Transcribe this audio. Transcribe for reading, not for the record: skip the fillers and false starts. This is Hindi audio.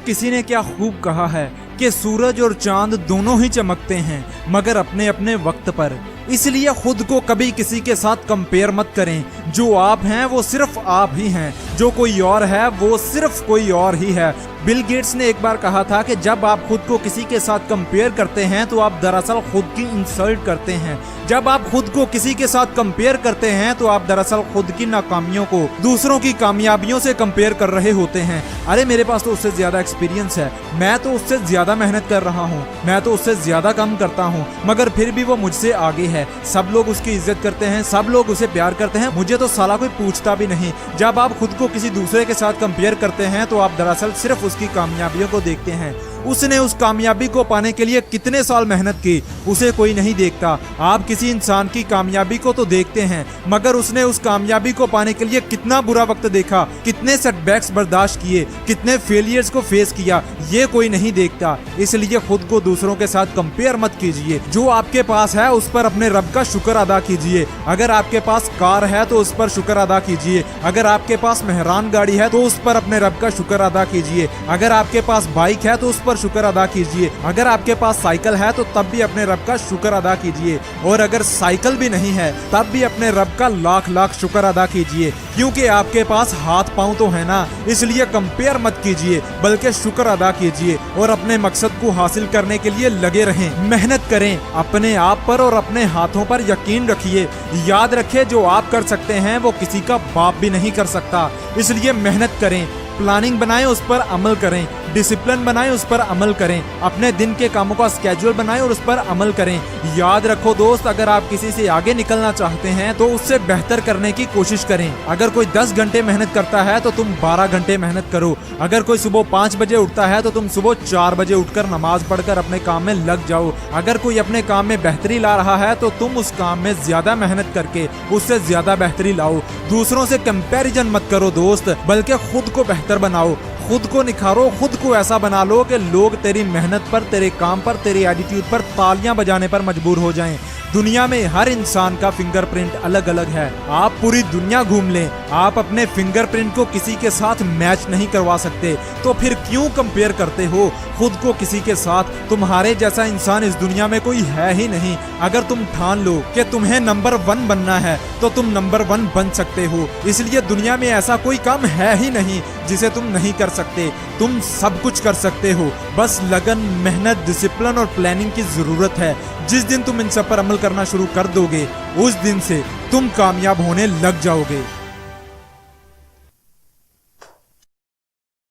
किसी ने क्या खूब कहा है कि सूरज और चांद दोनों ही चमकते हैं मगर अपने अपने वक्त पर। इसलिए खुद को कभी किसी के साथ कंपेयर मत करें। जो आप हैं वो सिर्फ आप ही हैं, जो कोई और है वो सिर्फ कोई और ही है। बिल गेट्स ने एक बार कहा था कि जब आप खुद को किसी के साथ कंपेयर करते हैं तो आप दरअसल खुद की इंसल्ट करते हैं। जब आप खुद को किसी के साथ कंपेयर करते हैं तो आप दरअसल खुद की नाकामियों को दूसरों की कामयाबियों से कंपेयर कर रहे होते हैं। अरे मेरे पास तो उससे ज्यादा एक्सपीरियंस है, मैं तो उससे ज्यादा मेहनत कर रहा हूँ, मैं तो उससे ज्यादा काम करता हूँ, मगर फिर भी वो मुझसे आगे है। सब लोग उसकी इज्जत करते हैं, सब लोग उसे प्यार करते हैं, मुझे तो साला कोई पूछता भी नहीं। जब आप खुद को किसी दूसरे के साथ कंपेयर करते हैं तो आप दरअसल सिर्फ उसकी कामयाबियों को देखते हैं। उसने उस कामयाबी को पाने के लिए कितने साल मेहनत की उसे कोई नहीं देखता। आप किसी इंसान की कामयाबी को तो देखते हैं मगर उसने उस कामयाबी को पाने के लिए कितना बुरा वक्त देखा, कितने सेटबैक्स बर्दाश्त किए, कितने फेलियर्स को फेस किया, ये कोई नहीं देखता। इसलिए खुद को दूसरों के साथ कंपेयर मत कीजिए। जो आपके पास है उस पर अपने रब का शुक्र अदा कीजिए। अगर आपके पास कार है तो उस पर शुक्र अदा कीजिए। अगर आपके पास मेहरान गाड़ी है तो उस पर अपने रब का शुक्र अदा कीजिए। अगर आपके पास बाइक है तो उस पर शुक्र अदा कीजिए। अगर आपके पास साइकिल है तो तब भी अपने रब का शुक्र अदा कीजिए। और अगर साइकिल भी नहीं है तब भी अपने रब का लाख लाख शुक्र अदा कीजिए, क्योंकि आपके पास हाथ पांव तो है ना। इसलिए कंपेयर मत कीजिए बल्कि शुक्र अदा कीजिए और अपने मकसद को हासिल करने के लिए लगे रहें, मेहनत करें। अपने आप पर और अपने हाथों पर यकीन रखिए। याद रखें जो आप कर सकते हैं वो किसी का बाप भी नहीं कर सकता। इसलिए मेहनत करें, प्लानिंग बनाएं, उस पर अमल करें, डिसिप्लिन बनाएं, उस पर अमल करें, अपने दिन के कामों का स्केड्यूल बनाएं और उस पर अमल करें। याद रखो दोस्त, अगर आप किसी से आगे निकलना चाहते हैं तो उससे बेहतर करने की कोशिश करें। अगर कोई 10 घंटे मेहनत करता है तो तुम 12 घंटे मेहनत करो। अगर कोई सुबह 5 बजे उठता है तो तुम सुबह 4 बजे उठकर नमाज पढ़कर अपने काम में लग जाओ। अगर कोई अपने काम में बेहतरी ला रहा है तो तुम उस काम में ज्यादा मेहनत करके उससे ज्यादा बेहतरी लाओ। दूसरों से कंपैरिजन मत करो दोस्त, बल्कि खुद को बेहतर बनाओ, खुद को निखारो, खुद को ऐसा बना लो कि लोग तेरी मेहनत पर, तेरे काम पर, तेरे एटीट्यूड पर तालियां बजाने पर मजबूर हो जाएं। दुनिया में हर इंसान का फिंगरप्रिंट अलग अलग है। आप पूरी दुनिया घूम लें, आप अपने फिंगरप्रिंट को किसी के साथ मैच नहीं करवा सकते, तो फिर क्यों कंपेयर करते हो खुद को किसी के साथ? तुम्हारे जैसा इंसान इस दुनिया में कोई है ही नहीं। अगर तुम ठान लो कि तुम्हें नंबर 1 बनना है तो तुम नंबर 1 बन सकते हो। इसलिए दुनिया में ऐसा कोई काम है ही नहीं जिसे तुम नहीं कर सकते। तुम सब कुछ कर सकते हो, बस लगन, मेहनत, डिसिप्लिन और प्लानिंग की जरूरत है। जिस दिन तुम इन सब पर अमल करना शुरू कर दोगे उस दिन से तुम कामयाब होने लग जाओगे।